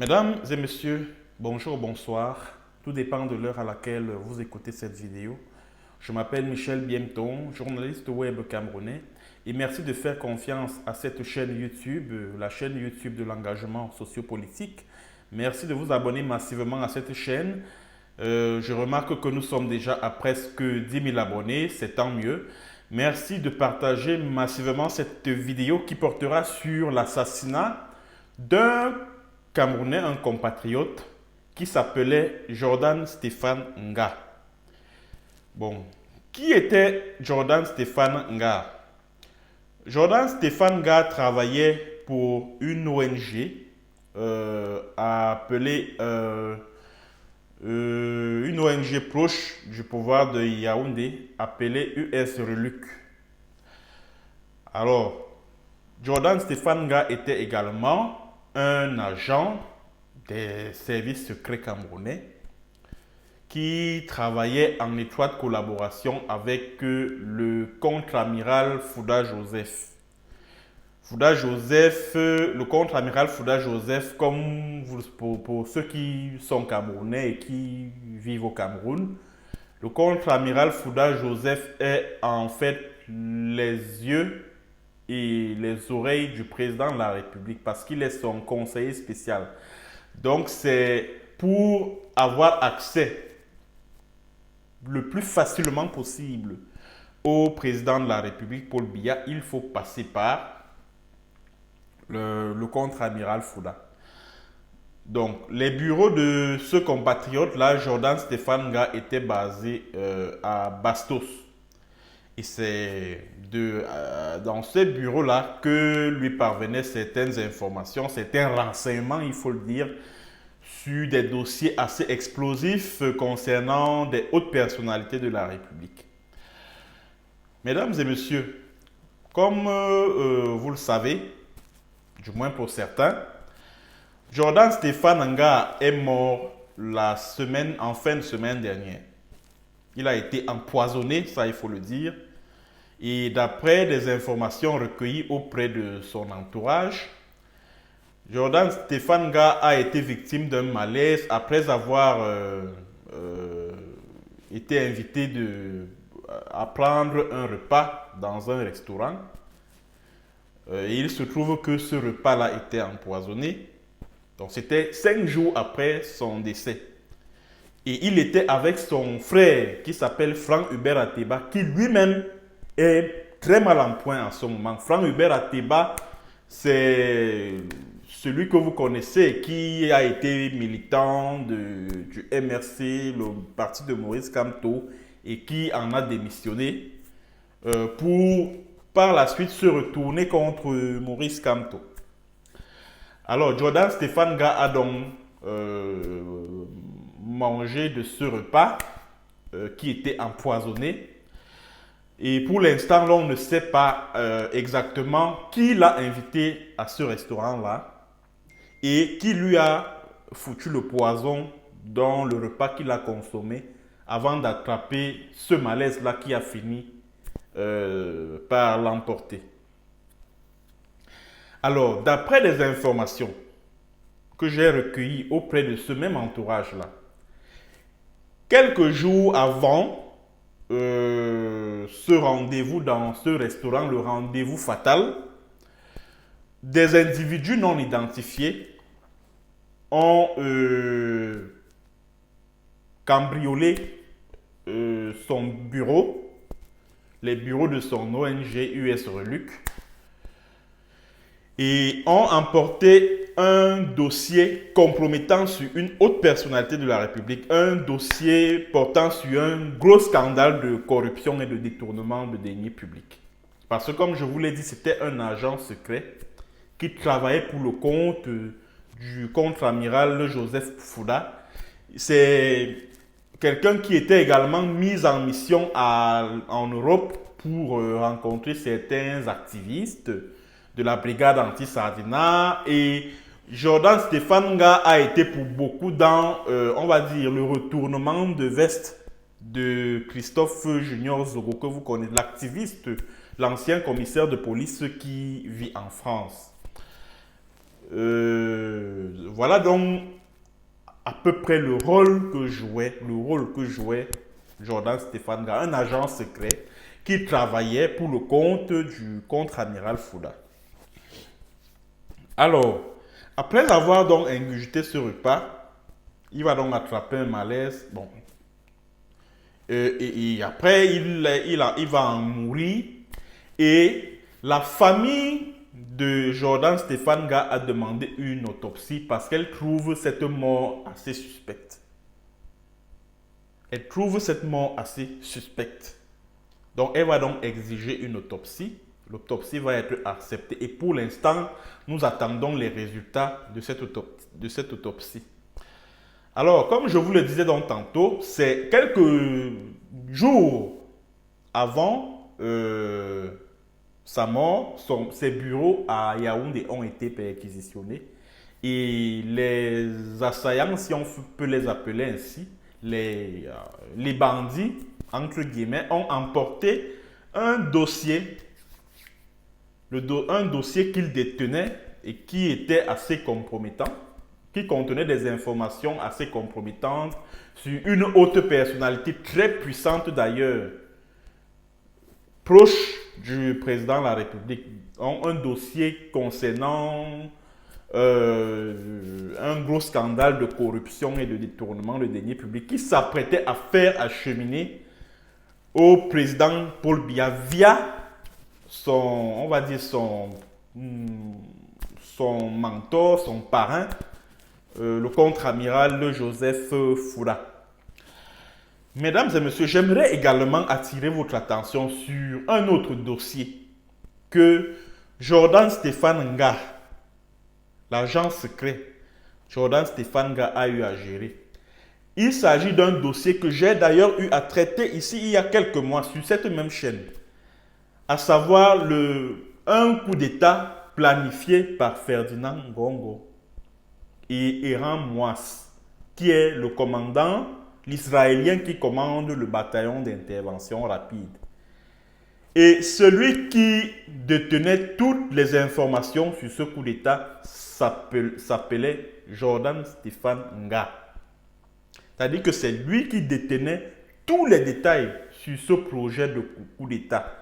Mesdames et messieurs, bonjour, bonsoir. Tout dépend de l'heure à laquelle vous écoutez cette vidéo. Je m'appelle Michel Biemton, journaliste web camerounais, et merci de faire confiance à cette chaîne YouTube, la chaîne YouTube de l'engagement sociopolitique. Merci de vous abonner massivement à cette chaîne. Je remarque que nous sommes déjà à presque 10 000 abonnés, c'est tant mieux. Merci de partager massivement cette vidéo qui portera sur l'assassinat d'un Camerounais, un compatriote qui s'appelait Jordan Stéphane Nga. Bon, qui était Jordan Stéphane Nga? Jordan Stéphane Nga travaillait pour une ONG appelée une ONG proche du pouvoir de Yaoundé appelée US Reluc. Alors, Jordan Stéphane Nga était également un agent des services secrets camerounais qui travaillait en étroite collaboration avec le contre-amiral Fouda Joseph. Le contre-amiral Fouda Joseph, comme pour ceux qui sont camerounais et qui vivent au Cameroun, le contre-amiral Fouda Joseph est en fait les yeux et les oreilles du président de la République parce qu'il est son conseiller spécial. Donc c'est pour avoir accès le plus facilement possible au président de la République, Paul Biya, il faut passer par le contre-amiral Fouda. Donc, les bureaux de ce compatriote-là, Jordan Stéphane Nga, étaient basés à Bastos. Et c'est dans ces bureaux-là que lui parvenaient certaines informations, certains renseignements, il faut le dire, sur des dossiers assez explosifs concernant des hautes personnalités de la République. Mesdames et messieurs, comme vous le savez, du moins pour certains, Jordan Stéphane Nga est mort en fin de semaine dernière. Il a été empoisonné, ça il faut le dire. Et d'après des informations recueillies auprès de son entourage, Jordan Stéphane Nga a été victime d'un malaise après avoir été invité à prendre un repas dans un restaurant. Et il se trouve que ce repas-là était empoisonné. Donc c'était 5 jours après son décès. Et il était avec son frère qui s'appelle Franck Hubert Ateba, qui lui-même est très mal en point en ce moment. Franck Hubert Ateba, c'est celui que vous connaissez, qui a été militant du MRC, le parti de Maurice Kamto, et qui en a démissionné pour par la suite se retourner contre Maurice Kamto. Alors Jordan Stéphane Nga a donc mangé de ce repas qui était empoisonné. Et pour l'instant, on ne sait pas exactement qui l'a invité à ce restaurant-là et qui lui a foutu le poison dans le repas qu'il a consommé avant d'attraper ce malaise-là qui a fini par l'emporter. Alors, d'après les informations que j'ai recueillies auprès de ce même entourage-là, quelques jours avant ce rendez-vous dans ce restaurant, le rendez-vous fatal, des individus non identifiés ont cambriolé son bureau, les bureaux de son ONG US Reluc, et ont emporté un dossier compromettant sur une haute personnalité de la République, un dossier portant sur un gros scandale de corruption et de détournement de deniers publics. Parce que comme je vous l'ai dit, c'était un agent secret qui travaillait pour le compte du contre-amiral Joseph Fouda. C'est quelqu'un qui était également mis en mission en Europe pour rencontrer certains activistes de la brigade anti-Sardina. Et Jordan Stéphane Nga a été pour beaucoup dans, on va dire, le retournement de veste de Christophe Junior Zogo, que vous connaissez, l'activiste, l'ancien commissaire de police qui vit en France. Voilà donc à peu près le rôle que jouait Jordan Stéphane Nga, un agent secret qui travaillait pour le compte du contre-amiral Fouda. Alors, après avoir donc ingurgité ce repas, il va donc attraper un malaise. Bon. Et après, il va en mourir. Et la famille de Jordan Stéphane Nga a demandé une autopsie parce qu'elle trouve cette mort assez suspecte. Elle trouve cette mort assez suspecte. Donc, elle va donc exiger une autopsie. L'autopsie va être acceptée. Et pour l'instant, nous attendons les résultats de cette autopsie. Alors, comme je vous le disais donc tantôt, c'est quelques jours avant sa mort, ses bureaux à Yaoundé ont été perquisitionnés. Et les assaillants, si on peut les appeler ainsi, les bandits, entre guillemets, ont emporté un dossier, un dossier qu'ils détenaient et qui était assez compromettant, qui contenait des informations assez compromettantes sur une haute personnalité très puissante d'ailleurs, proche du président de la République. Un dossier concernant un gros scandale de corruption et de détournement de deniers publics qui s'apprêtait à faire acheminer au président Paul Biya via on va dire son mentor, son parrain, le contre-amiral Joseph Fouda. Mesdames et messieurs, j'aimerais également attirer votre attention sur un autre dossier que Jordan Stéphane Nga, l'agent secret Jordan Stéphane Nga a eu à gérer. Il s'agit d'un dossier que j'ai d'ailleurs eu à traiter ici il y a quelques mois sur cette même chaîne, à savoir un coup d'État planifié par Ferdinand Ngongo et Eran Moas, qui est le commandant, l'Israélien qui commande le bataillon d'intervention rapide. Et celui qui détenait toutes les informations sur ce coup d'État s'appelait Jordan Stéphane Nga. C'est-à-dire que c'est lui qui détenait tous les détails sur ce projet de coup d'État.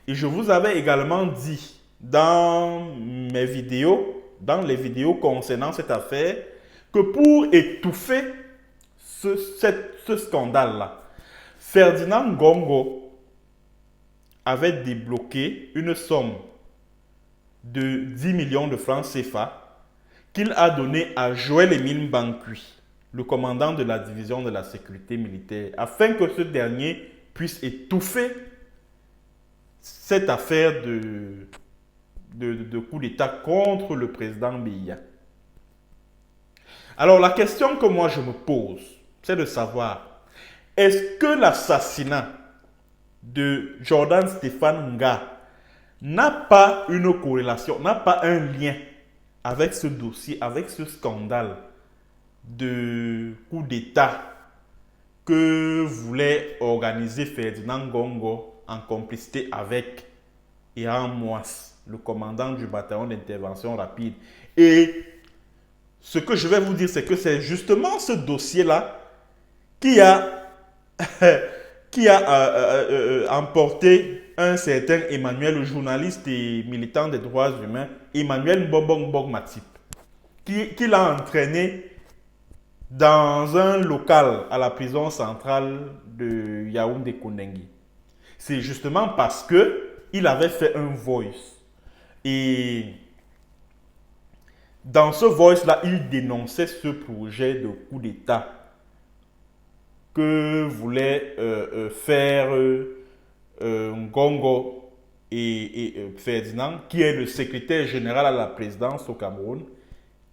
Et je vous avais également dit dans mes vidéos, dans les vidéos concernant cette affaire, que pour étouffer ce scandale-là, Ferdinand Ngongo avait débloqué une somme de 10 millions de francs CFA qu'il a donné à Joël-Émile Bankui, le commandant de la division de la sécurité militaire, afin que ce dernier puisse étouffer cette affaire de coup d'État contre le président Biya. Alors la question que moi je me pose, c'est de savoir, est-ce que l'assassinat de Jordan Stéphane Nga n'a pas une corrélation, n'a pas un lien avec ce dossier, avec ce scandale de coup d'État que voulait organiser Ferdinand Ngongo en complicité avec Eran Moas, le commandant du bataillon d'intervention rapide. Et ce que je vais vous dire, c'est que c'est justement ce dossier-là qui a, emporté un certain Emmanuel, le journaliste et militant des droits humains, Emmanuel Mbongbong Matip, qui l'a entraîné dans un local à la prison centrale de Yaoundé-Koundengui. C'est justement parce qu'il avait fait un voice. Et dans ce voice-là, il dénonçait ce projet de coup d'État que voulait faire Ngongo et Ferdinand, qui est le secrétaire général à la présidence au Cameroun,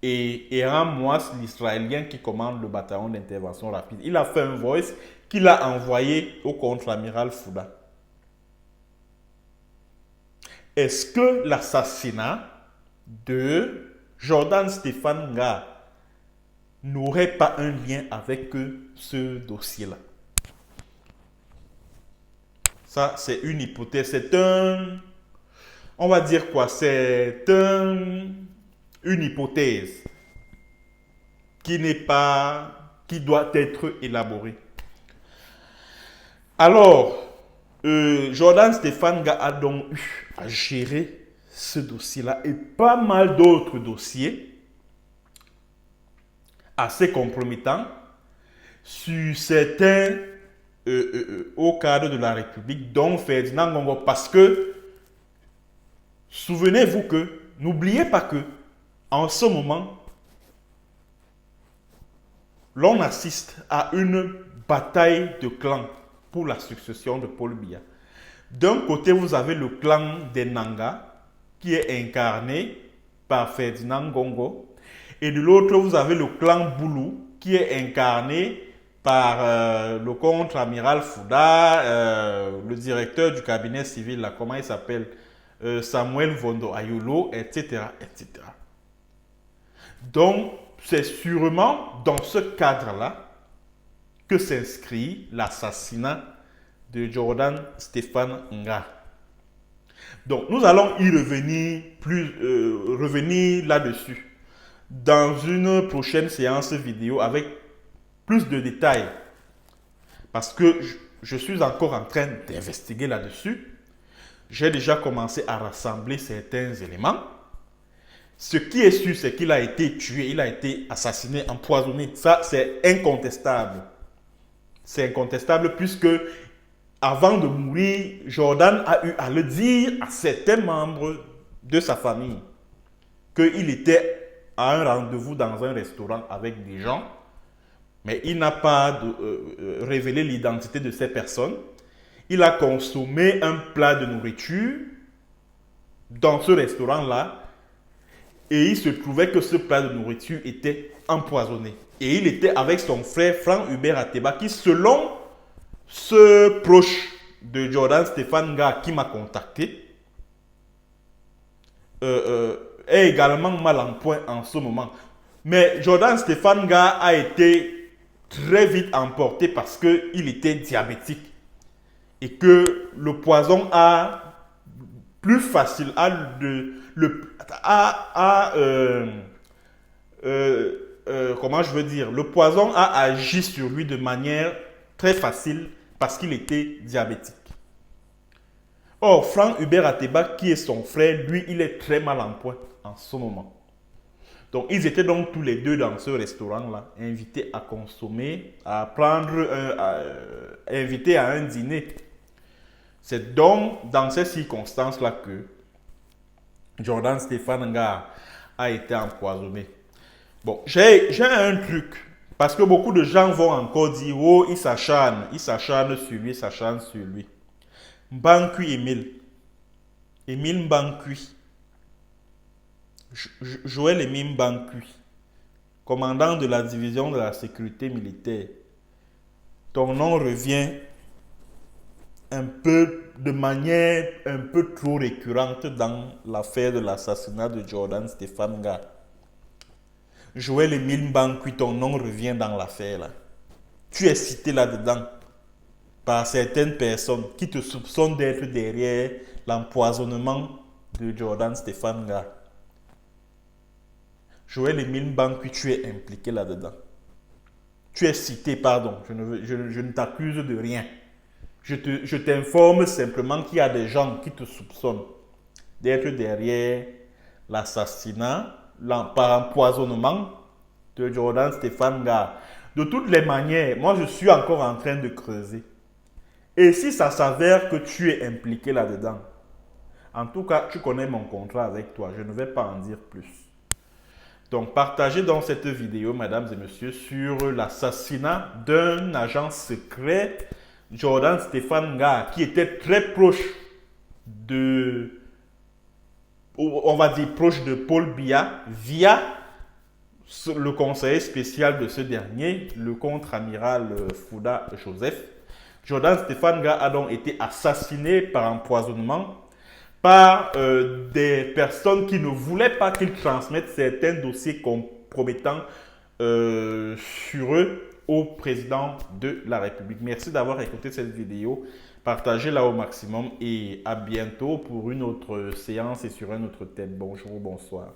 et Eran Moas, l'Israélien qui commande le bataillon d'intervention rapide. Il a fait un voice qu'il a envoyé au contre-amiral Fouda. Est-ce que l'assassinat de Jordan Stéphane Nga n'aurait pas un lien avec ce dossier-là? Ça, c'est une hypothèse. C'est on va dire quoi? C'est une hypothèse. qui doit être élaboré. Alors, Jordan Stéphane Nga a donc eu à gérer ce dossier-là et pas mal d'autres dossiers assez compromettants sur certains hauts cadres de la République, dont Ferdinand Ngongo, parce que, souvenez-vous que, n'oubliez pas que, en ce moment, l'on assiste à une bataille de clans pour la succession de Paul Biya. D'un côté, vous avez le clan des Nanga, qui est incarné par Ferdinand Ngongo, et de l'autre, vous avez le clan Boulou, qui est incarné par le contre-amiral Fouda, le directeur du cabinet civil, là, comment il s'appelle, Samuel Vondo Ayolo, etc., etc. Donc, c'est sûrement dans ce cadre-là que s'inscrit l'assassinat de Jordan Stéphane Nga. Donc, nous allons y revenir, revenir là-dessus dans une prochaine séance vidéo avec plus de détails. Parce que je suis encore en train d'investiguer là-dessus. J'ai déjà commencé à rassembler certains éléments. Ce qui est sûr, c'est qu'il a été tué, il a été assassiné, empoisonné. Ça, c'est incontestable. C'est incontestable puisque, avant de mourir, Jordan a eu à le dire à certains membres de sa famille qu'il était à un rendez-vous dans un restaurant avec des gens, mais il n'a pas révélé l'identité de ces personnes. Il a consommé un plat de nourriture dans ce restaurant-là et il se trouvait que ce plat de nourriture était empoisonné. Et il était avec son frère Franck Hubert Ateba qui, selon ce proche de Jordan Stéphane Nga qui m'a contacté, est également mal en point en ce moment. Mais Jordan Stéphane Nga a été très vite emporté parce qu'il était diabétique et que le poison a plus facile, comment je veux dire, le poison a agi sur lui de manière très facile parce qu'il était diabétique. Or, Franck Hubert Ateba, qui est son frère, lui, il est très mal en point en ce moment. Donc, ils étaient donc tous les deux dans ce restaurant-là, invités à consommer, à prendre, invités à un dîner. C'est donc dans ces circonstances-là que Jordan Stéphane Nga a été empoisonné. Bon, j'ai un truc, parce que beaucoup de gens vont encore dire, oh, il s'acharne sur lui, il s'acharne sur lui. Mbankui Émile Mbankui, Joël Émile Mbankui, commandant de la division de la sécurité militaire. Ton nom revient de manière un peu trop récurrente dans l'affaire de l'assassinat de Jordan Stéphane Nga. Joël Émile Mbankui, ton nom revient dans l'affaire là. Tu es cité là-dedans par certaines personnes qui te soupçonnent d'être derrière l'empoisonnement de Jordan Stéphane Nga. Joël Émile Mbankui, tu es impliqué là-dedans. Tu es cité, pardon, je ne t'accuse de rien. Je t'informe simplement qu'il y a des gens qui te soupçonnent d'être derrière l'assassinat, par empoisonnement de Jordan Stéphane Nga. De toutes les manières, moi je suis encore en train de creuser. Et si ça s'avère que tu es impliqué là-dedans, en tout cas, tu connais mon contrat avec toi, je ne vais pas en dire plus. Donc, partagez dans cette vidéo, mesdames et messieurs, sur l'assassinat d'un agent secret, Jordan Stéphane Nga, qui était très proche de, on va dire proche de Paul Biya, via le conseiller spécial de ce dernier, le contre-amiral Fouda Joseph. Jordan Stéphane Nga a donc été assassiné par empoisonnement par des personnes qui ne voulaient pas qu'il transmette certains dossiers compromettants sur eux au président de la République. Merci d'avoir écouté cette vidéo. Partagez-la au maximum et à bientôt pour une autre séance et sur un autre thème. Bonjour, bonsoir.